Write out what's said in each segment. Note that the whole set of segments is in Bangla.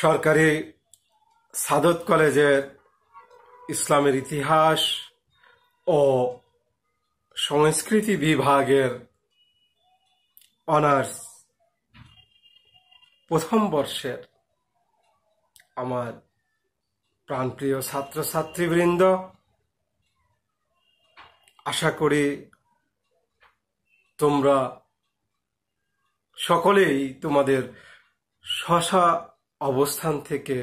সরকারি সাদত কলেজের ইসলামের ইতিহাস ও সংস্কৃতি বিভাগের অনার্স প্রথম বর্ষের আমার প্রাণপ্রিয় ছাত্রছাত্রীবৃন্দ, আশা করি তোমরা সকলেই তোমাদের স্ব অবস্থান থেকে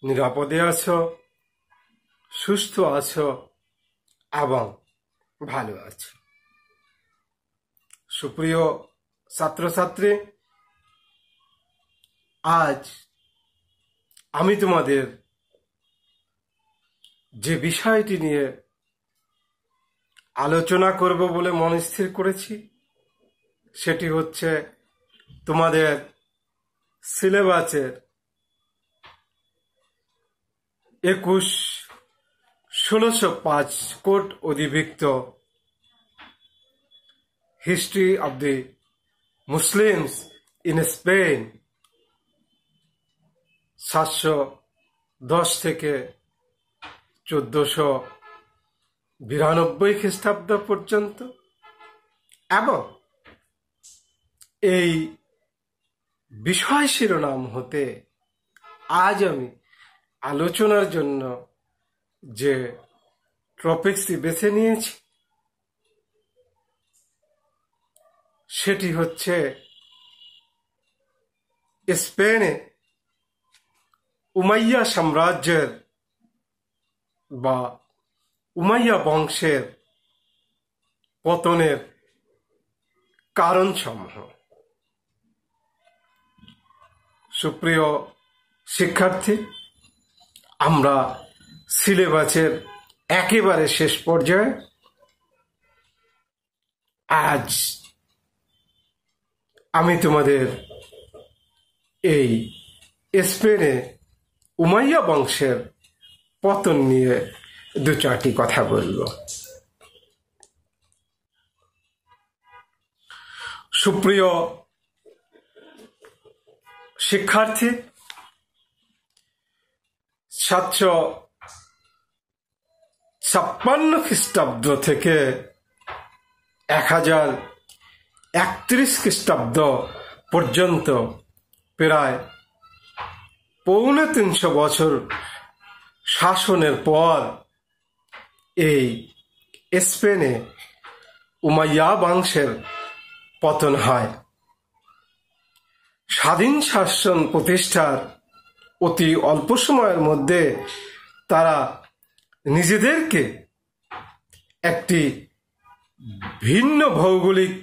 নিরাপদে আছো, সুস্থ আছো এবং ভালো আছো। সুপ্রিয় ছাত্রছাত্রী, আজ আমি তোমাদের যে বিষয়টি নিয়ে আলোচনা করব বলে মনস্থির করেছি সেটি হচ্ছে তোমাদের সিলেবাসের 21-1605 কোড অধিভুক্ত history of the Muslims in Spain 710 থেকে 1492 খ্রিস্টাব্দ পর্যন্ত, এবং এই বিষয় শিরোনাম হতে আজ আমি আলোচনার জন্য যে টপিকটি বেছে নিয়েছি সেটি হচ্ছে স্পেনে উমাইয়া সাম্রাজ্যের বা উমাইয়া বংশের পতনের কারণসমূহ। সুপ্রিয় শিক্ষার্থী, আমরা সিলেবাসের একেবারে শেষ পর্যায়ে। আজ আমি তোমাদের এই স্পেনে উমাইয়া বংশের পতন নিয়ে দু চারটি কথা বলব। সুপ্রিয় শিক্ষার্থী, 756 খ্রিস্টাব্দ থেকে 1031 খ্রিস্টাব্দ পর্যন্ত প্রায় 350 বছর শাসনের পর এই স্পেনে উমাইয়া বংশের পতন হয়। স্বাধীন শাসন প্রতিষ্ঠার অতি অল্প সময়ের মধ্যে তারা নিজেদেরকে একটি ভিন্ন ভৌগোলিক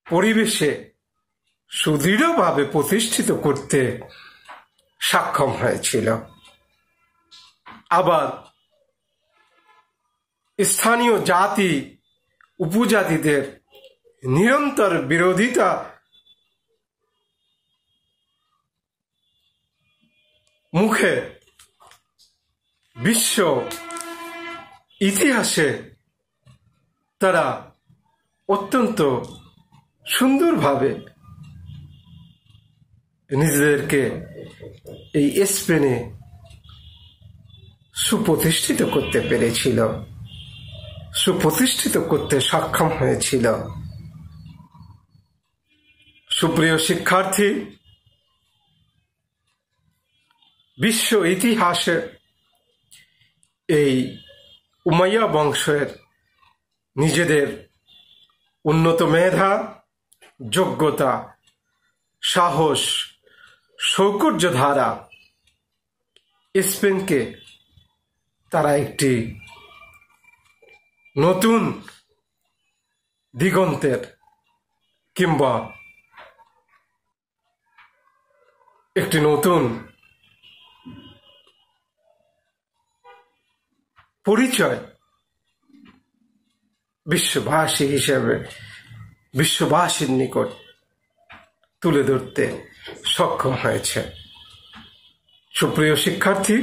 পরিবেশে সুদৃঢ়ভাবে প্রতিষ্ঠিত করতে সক্ষম হয়েছিল। আবার স্থানীয় জাতি উপজাতিদের নিরন্তর বিরোধিতা মুখে বিশ্ব ইতিহাসে তারা অত্যন্ত সুন্দরভাবে নিজেদেরকে এই স্পেনে সুপ্রতিষ্ঠিত করতে পেরেছিল, সুপ্রতিষ্ঠিত করতে সক্ষম হয়েছিল। সুপ্রিয় শিক্ষার্থী, বিশ্ব ইতিহাসে এই উমাইয়া বংশের নিজেদের উন্নত মেধা, যোগ্যতা, সাহস, সৌকর্য ধারা স্পেনকে তারা একটি নতুন দিগন্তের কিংবা একটি নতুন পরিচয় বিশ্ববাসী হিসেবে বিশ্ববাসীর নিকট তুলে ধরতে সক্ষম হয়েছে। সুপ্রিয় শিক্ষার্থী,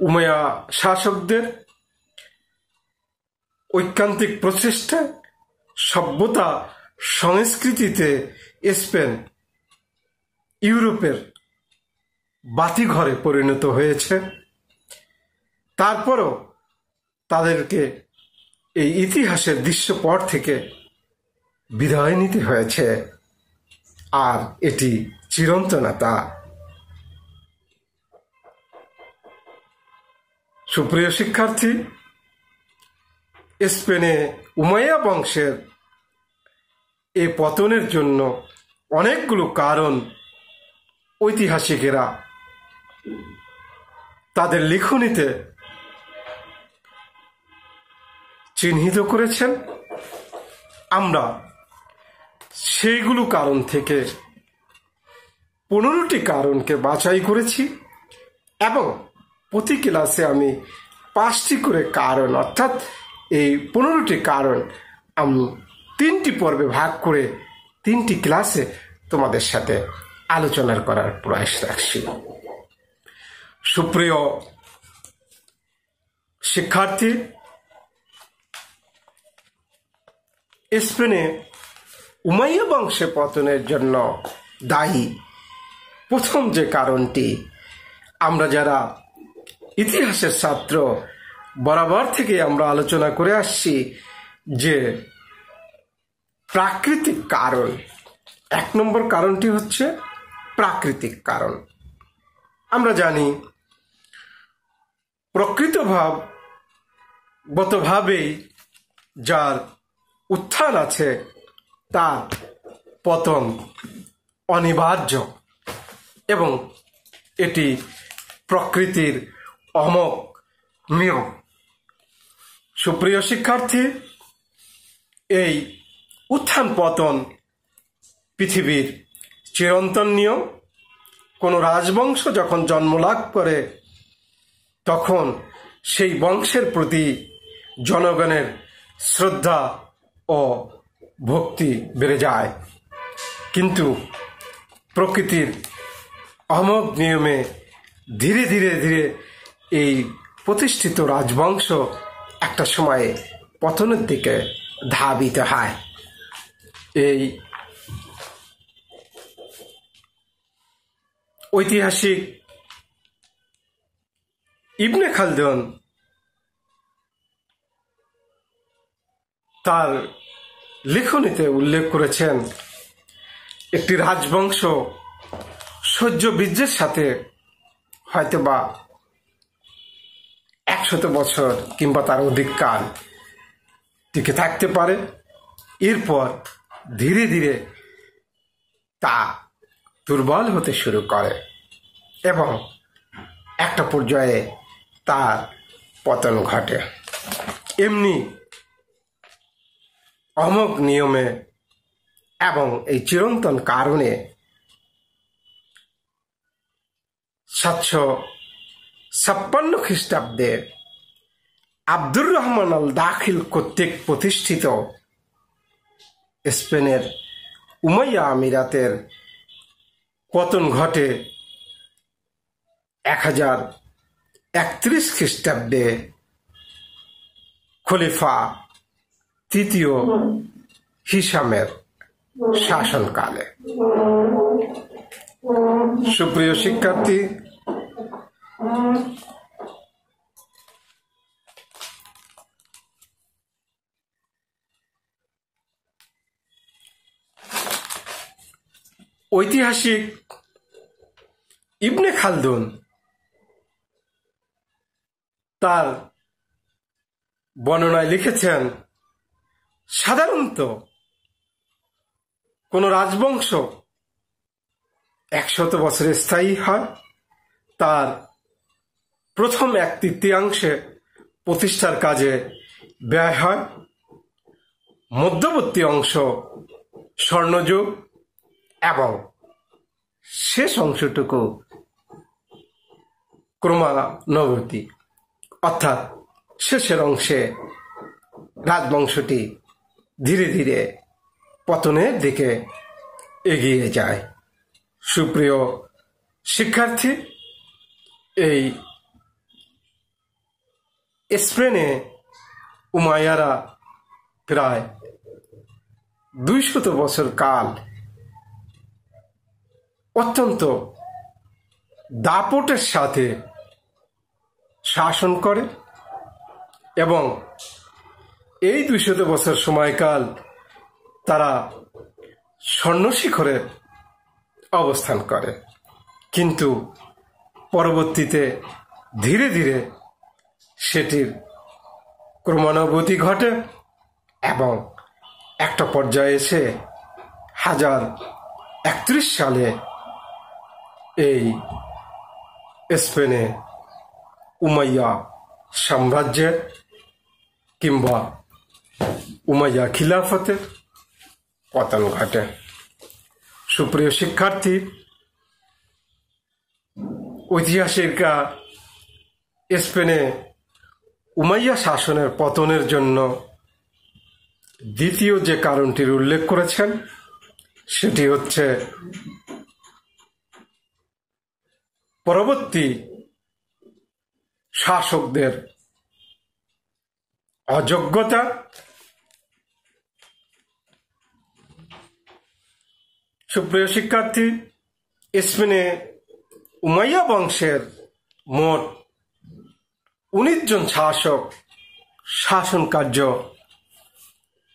উমাইয়া শাসকদের ঐকান্তিক প্রচেষ্টা সভ্যতা সংস্কৃতিতে স্পেন ইউরোপের বাতিঘরে পরিণত হয়েছে। তারপরও তাদেরকে এই ইতিহাসের দৃশ্যপট থেকে বিদায় নিতে হয়েছে, আর এটি চিরন্তনা তা। সুপ্রিয় শিক্ষার্থী, স্পেনে উমাইয়া বংশের এ পতনের জন্য অনেকগুলো কারণ ঐতিহাসিকেরা তাদের লিখনীতে চিহ্নিত করেছেন। আমরা সেইগুলো কারণ থেকে 15টি কারণকে বাছাই করেছি এবং প্রতি ক্লাসে আমি 5টি করে কারণ, অর্থাৎ এই 15টি কারণ আমি 3টি পর্বে ভাগ করে 3টি ক্লাসে তোমাদের সাথে আলোচনা করার প্রয়াস রাখছি। সুপ্রিয় শিক্ষার্থী, স্পেনে উমাইয়া বংশের পতনের জন্য দায়ী প্রথম যে কারণটি, আমরা যারা ইতিহাসের ছাত্র বরাবর থেকে আমরা আলোচনা করে আসছি যে প্রাকৃতিক কারণ। 1 নম্বর কারণটি হচ্ছে প্রাকৃতিক কারণ। আমরা জানি প্রকৃতভাবেই যার উত্থান আছে তার পতন অনিবার্য এবং এটি প্রকৃতির অমোঘ নিয়ম। সুপ্রিয় শিক্ষার্থী, এই উত্থান পতন পৃথিবীর চিরন্তন নিয়ম। কোনো রাজবংশ যখন জন্ম লাভ করে তখন সেই বংশের প্রতি জনগণের শ্রদ্ধা ও ভক্তি বেড়ে যায়, কিন্তু প্রকৃতির অমোঘ নিয়মে ধীরে ধীরে ধীরে এই প্রতিষ্ঠিত রাজবংশ একটা সময়ে পতনের দিকে ধাবিত হয়। এই ঐতিহাসিক ইবনে খালদুন তার লেখনীতে উল্লেখ করেছেন, একটি রাজবংশ শৌর্য বীর্যের সাথে হয়তোবা 100 বছর কিংবা তার অধিক কাল টিকে থাকতে পারে, এরপর ধীরে ধীরে তা দুর্বল হতে শুরু করে এবং একটা পর্যায়ে তার পতন ঘটে। এমনি অমোঘ নিয়মে এবং এই চিরন্তন কারণে 756 খ্রিস্টাব্দে আব্দুর রহমান আল দাখিল কর্তৃক প্রতিষ্ঠিত স্পেনের উমাইয়া আমিরাতের পতন ঘটে 1031 খ্রিস্টাব্দে খলিফা 3য় হিসামের শাসনকালে। সুপ্রিয় শিক্ষার্থী, ঐতিহাসিক ইবনে খালদুন তার বর্ণনায় লিখেছেন, সাধারণত কোন রাজবংশ 100 বছর স্থায়ী হয়, তার প্রথম 1/3 প্রতিষ্ঠার কাজে ব্যয় হয়, মধ্যবর্তী অংশ স্বর্ণযুগ এবং শেষ অংশটুকু ক্রমানুবর্তী, অর্থাৎ শেষের অংশে রাজবংশটি ধীরে ধীরে পতনের দিকে এগিয়ে যায়। সুপ্রিয় শিক্ষার্থী, এই স্পেনে উমাইয়ারা প্রায় 200 বছর কাল অত্যন্ত দাপটের সাথে শাসন করে এবং এই 200 বছর সময়কাল তারা স্বর্ণশিখরে অবস্থান করে, কিন্তু পরবর্তীতে ধীরে ধীরে সেটির ক্রমানুভূতি ঘটে এবং একটা পর্যায়ে এসে 1031 সালে এই স্পেনে উমাইয়া সাম্রাজ্যের কিংবা উমাইয়া খিলাফতের পতন ঘটে। সুপ্রিয় শিক্ষার্থী, ঐতিহাসিকরা স্পেনে উমাইয়া শাসনের পতনের জন্য দ্বিতীয় যে কারণটির উল্লেখ করেছেন সেটি হচ্ছে পরবর্তী শাসকদের অযোগ্যতা, সুপ্রিয় শিক্ষার্থী, স্পেনে উমাইয়া বংশের মোট 19 জন শাসক শাসন কার্য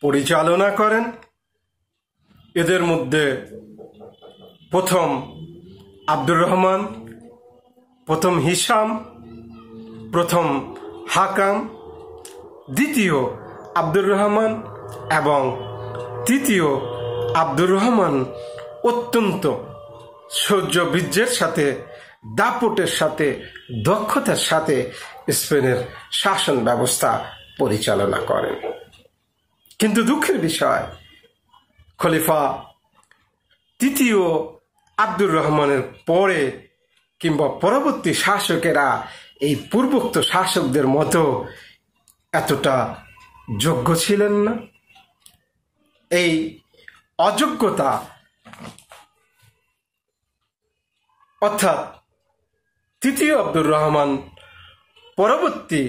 পরিচালনা করেন। এদের মধ্যে প্রথম আব্দুর রহমান, প্রথম হিসাম, প্রথম হাকাম, দ্বিতীয় আব্দুর রহমান এবং তৃতীয় আব্দুর রহমান অত্যন্ত শৌর্যবীর্যের সাথে, দাপটের সাথে, দক্ষতার সাথে স্পেনের শাসন ব্যবস্থা পরিচালনা করেন। কিন্তু দুঃখের বিষয়, খলিফা তৃতীয় আব্দুর রহমানের পরে কিংবা পরবর্তী শাসকেরা এই পূর্বোক্ত শাসকদের মতো এতটা যোগ্য ছিলেন না। এই অযোগ্যতা অর্থাৎ তৃতীয় আব্দুর রহমান পরবর্তী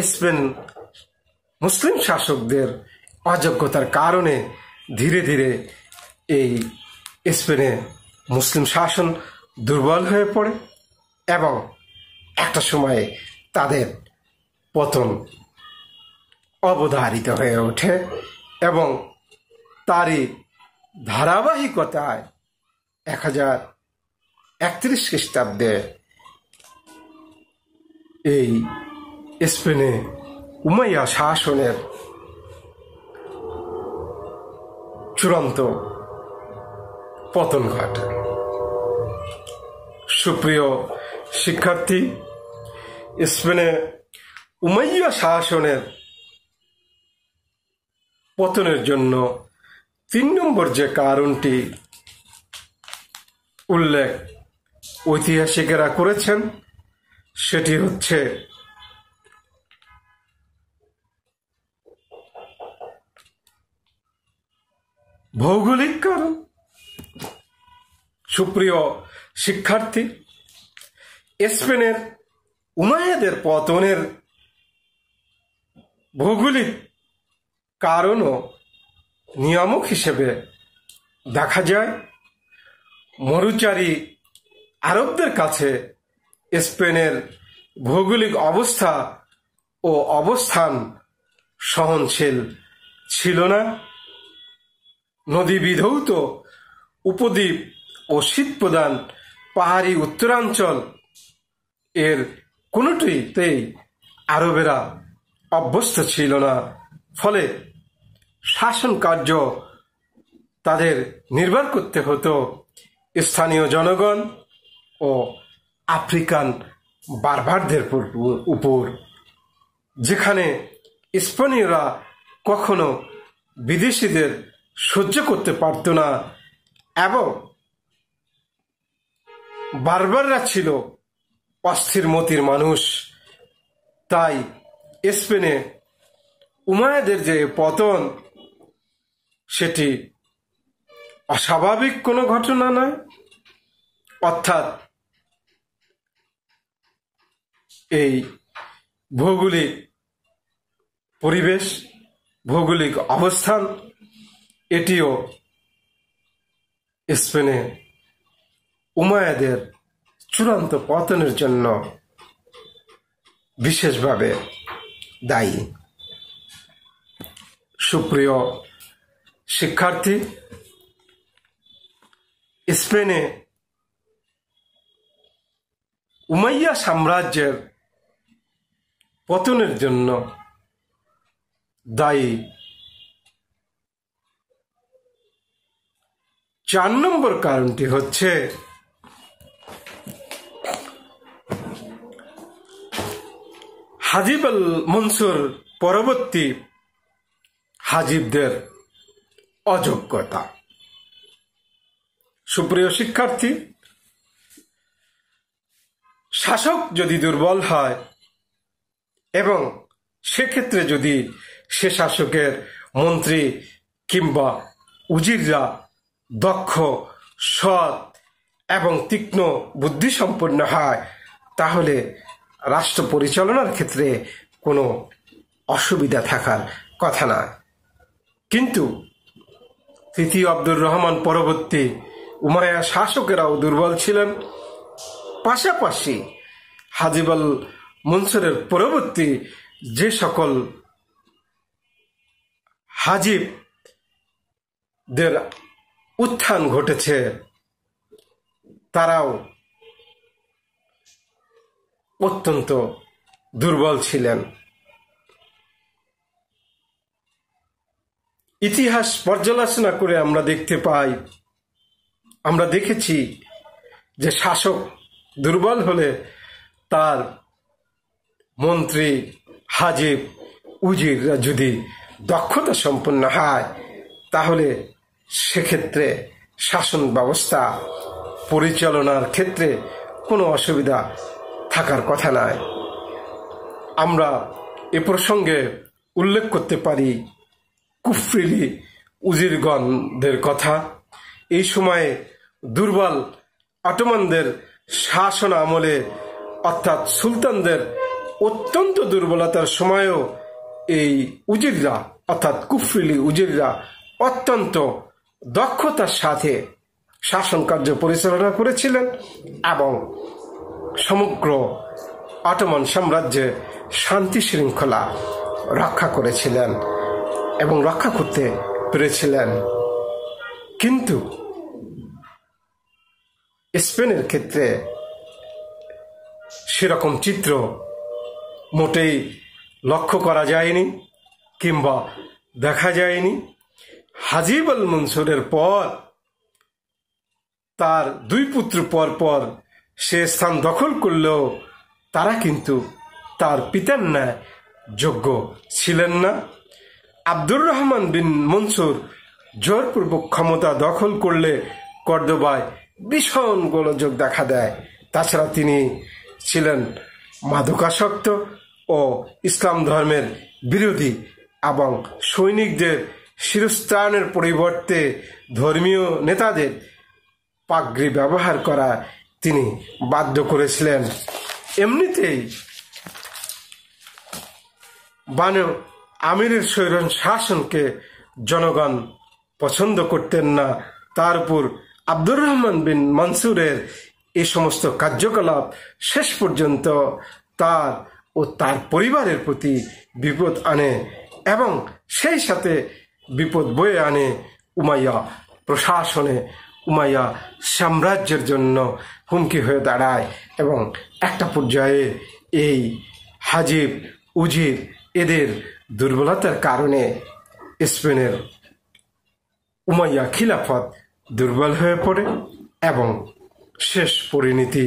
স্পেন মুসলিম শাসকদের অযোগ্যতার কারণে ধীরে ধীরে এই স্পেনে মুসলিম শাসন দুর্বল হয়ে পড়ে এবং একটা সময়ে তাদের পতন অবধারিত হয়ে ওঠে এবং তারই ধারাবাহিকতায় 1031 খ্রিস্টাব্দে এই স্পেনে উমাইয়া শাসনের চূড়ান্ত পতন ঘটে। সুপ্রিয় শিক্ষার্থী, স্পেনে উমাইয়া শাসনের পতনের জন্য 3 নম্বর যে কারণটি উল্লেখ ঐতিহাসিকেরা করেছেন সেটি হচ্ছে ভৌগোলিক কারণ। সুপ্রিয় শিক্ষার্থী, স্পেনের উমাইয়াদের পতনের ভৌগোলিক কারণও নিয়ামক হিসেবে দেখা যায়। মরুচারী আরবদের কাছে স্পেনের ভৌগোলিক অবস্থা ও অবস্থান সহনশীল ছিল না। নদী বিধৌত উপদ্বীপ ও শীতপ্রধান পাহাড়ি উত্তরাঞ্চল এর কোনোটিতেই আরবেরা অভ্যস্ত ছিল না, ফলে শাসন কার্য তাদের নির্ভর করতে হতো স্থানীয় জনগণ ও আফ্রিকান বারবারদের উপর, যেখানে স্পেনীয়রা কখনো বিদেশিদের সহ্য করতে পারত না এবং বারবাররা ছিল অস্থির মতির মানুষ। তাই স্পেনে উমাইয়াদের যে পতন সেটি অস্বাভাবিক কোনো ঘটনা নয়, অর্থাৎ এই ভৌগোলিক পরিবেশ, ভৌগোলিক অবস্থান এটিও স্পেনে উমাইয়াদের চূড়ান্ত পতনের জন্য বিশেষভাবে দায়ী। সুপ্রিয় শিক্ষার্থী, স্পেনে উমাইয়া সাম্রাজ্যের পতনের জন্য দায়ী 4 নম্বর কারণটি হচ্ছে হাজিব আল মনসুর পরবর্তী হাজিবদের অযোগ্যতা। সুপ্রিয় শিক্ষার্থী, শাসক যদি দুর্বল হয় এবং সেক্ষেত্রে যদি সে শাসকের মন্ত্রী কিংবা উজিররা দক্ষ, সৎ এবং তীক্ষ্ণ বুদ্ধিসম্পন্ন হয়, তাহলে রাষ্ট্র পরিচালনার ক্ষেত্রে কোনো অসুবিধা থাকার কথা না। কিন্তু তৃতীয় আব্দুর রহমান পরবর্তী উমাইয়া শাসকেরাও দুর্বল ছিলেন। পাশাপাশি হাজিব আল মনসুরের পরবর্তী যে সকল হাজিবদের উত্থান ঘটেছে তারাও অত্যন্ত দুর্বল ছিলেন। ইতিহাস পর্যালোচনা করে আমরা দেখতে পাই, আমরা দেখেছি যে শাসক দুর্বল হলে তার মন্ত্রী, হাজিব, উজিররা যদি দক্ষতা সম্পন্ন হয়, তাহলে সেক্ষেত্রে শাসন ব্যবস্থা পরিচালনার ক্ষেত্রে কোনো অসুবিধা থাকার কথা নয়। আমরা এ প্রসঙ্গে উল্লেখ করতে পারি কুফরিলি উজিরগণদের কথা। এই সময়ে দুর্বল অটোমানদের শাসন আমলে, অর্থাৎ সুলতানদের অত্যন্ত দুর্বলতার সময়েও এই উজিররা অর্থাৎ কুফরিলি উজিররা অত্যন্ত দক্ষতার সাথে শাসন কার্য পরিচালনা করেছিলেন এবং সমগ্র অটোমান সাম্রাজ্যে শান্তি শৃঙ্খলা রক্ষা করেছিলেন এবং রক্ষা করতে পেরেছিলেন। কিন্তু স্পেনের ক্ষেত্রে সেরকম চিত্র মোটেই লক্ষ্য করা যায়নি কিংবা দেখা যায়নি। হাজিব আল মনসুরের পর তার 2 পুত্র পর সে স্থান দখল করলেও তারা কিন্তু তার পিতার ন্যায় যোগ্য ছিলেন না। আব্দুর রহমান বিন মনসুর জোরপূর্বক ক্ষমতা দখল করলে কর্দোবায় ভীষণ গোলযোগ দেখা দেয়। তাছাড়া তিনি ছিলেন মাদকাসক্ত ও ইসলাম ধর্মের বিরোধী এবং সৈনিকদের শিরস্ত্রাণের পরিবর্তে ধর্মীয় নেতাদের পাগড়ি ব্যবহার করা তিনি বাধ্য করেছিলেন। এমনিতেই বানু আমিরের স্বৈর শাসনকে জনগণ পছন্দ করতেন না। তার উপর আব্দুর রহমান বিন মনসুরের এই সমস্ত কার্যকলাপ শেষ পর্যন্ত তার ও তার পরিবারের প্রতি বিপদ আনে এবং সেই সাথে বিপদ বয়ে আনে উমাইয়া প্রশাসনে, উমাইয়া সাম্রাজ্যের জন্য হুমকি হয়ে দাঁড়ায় এবং একটা পর্যায়ে এই হাজিব, উজির এদের দুর্বলতার কারণে স্পেনের উমাইয়া খিলাফত দুর্বল হয়ে পড়ে এবং শেষ পরিণতি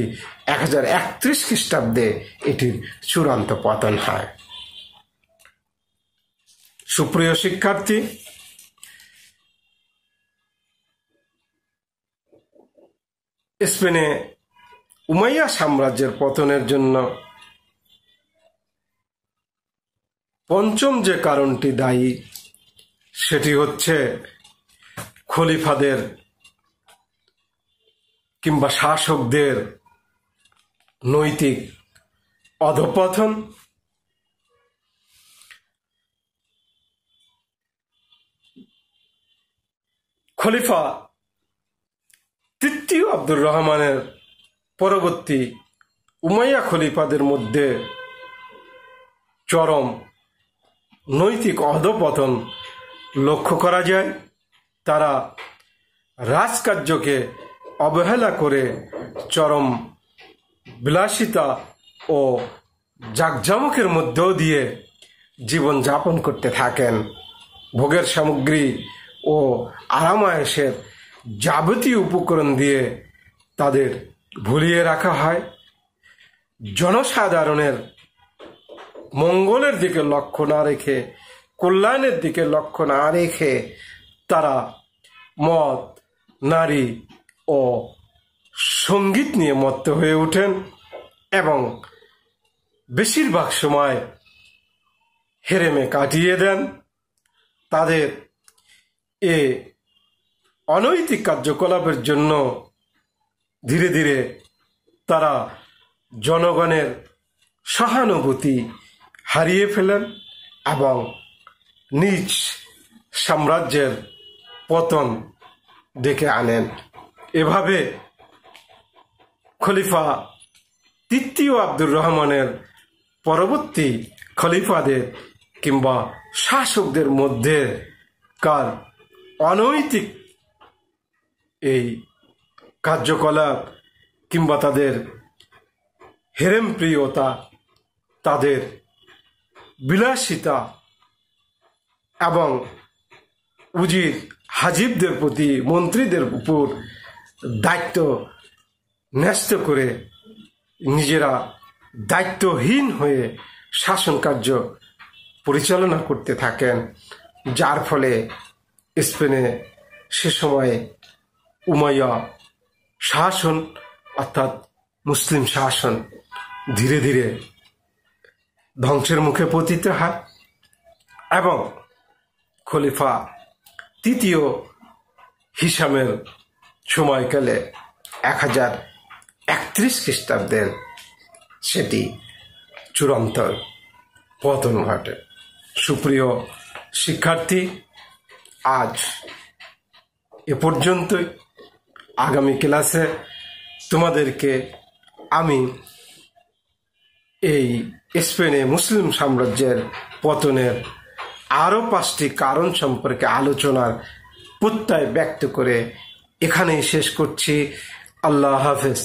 1031 খ্রিস্টাব্দে এটির চূড়ান্ত পতন হয়। সুপ্রিয় শিক্ষার্থী, স্পেনে উমাইয়া সাম্রাজ্যের পতনের জন্য পঞ্চম যে কারণটি দায়ী সেটি হচ্ছে খলিফাদের কিংবা শাসকদের নৈতিক অধঃপতন। খলিফা তৃতীয় আব্দুর রহমানের পরবর্তী উমাইয়া খলিফাদের মধ্যে চরম নৈতিক অধঃপতন লক্ষ্য করা যায়। তারা রাজকার্যকে অবহেলা করে চরম বিলাসিতা ও জাঁকজমকের মধ্যেও দিয়ে জীবন যাপন করতে থাকেন। ভোগের সামগ্রী ও আরামায়েশের যাবতীয় উপকরণ দিয়ে তাদের ভুলিয়ে রাখা হয়। জনসাধারণের মঙ্গলের দিকে লক্ষ্য না রেখে, কল্যাণের দিকে লক্ষ্য না রেখে তারা মদ, নারী ও সঙ্গীত নিয়ে মত্ত হয়ে ওঠেন এবং বেশিরভাগ সময় হেরেমে কাটিয়ে দেন। তাদের এ অনৈতিক কার্যকলাপের জন্য ধীরে ধীরে তারা জনগণের সহানুভূতি হারিয়ে ফেলেন এবং নিজ সাম্রাজ্যের পতন ডেকে আনেন। এভাবে খলিফা তৃতীয় আব্দুর রহমানের পরবর্তী খলিফাদের কিংবা শাসকদের মধ্যে কার অনৈতিক এই কার্যকলাপ কিংবা তাদের হেরেম প্রিয়তা, তাদের বিলাসিতা এবং উজির হাজিবদের প্রতি, মন্ত্রীদের উপর দায়িত্ব ন্যস্ত করে নিজেরা দায়িত্বহীন হয়ে শাসন কার্য পরিচালনা করতে থাকেন, যার ফলে স্পেনে সে সময়ে উমাইয়া শাসন অর্থাৎ মুসলিম শাসন ধীরে ধীরে ধ্বংসের মুখে পতিত হয় এবং খলিফা তৃতীয় হিসামের সময়কালে 1031 খ্রিস্টাব্দের সেটি চূড়ান্ত পতন ঘটে। সুপ্রিয় শিক্ষার্থী, আজ এ পর্যন্তই। আগামী ক্লাসে তোমাদেরকে আমি এই স্পেনে মুসলিম সাম্রাজ্যের পতনের আরও 5টি কারণ সম্পর্কে আলোচনার প্রত্যয় ব্যক্ত করে এখানেই শেষ করছি। আল্লাহ হাফেজ।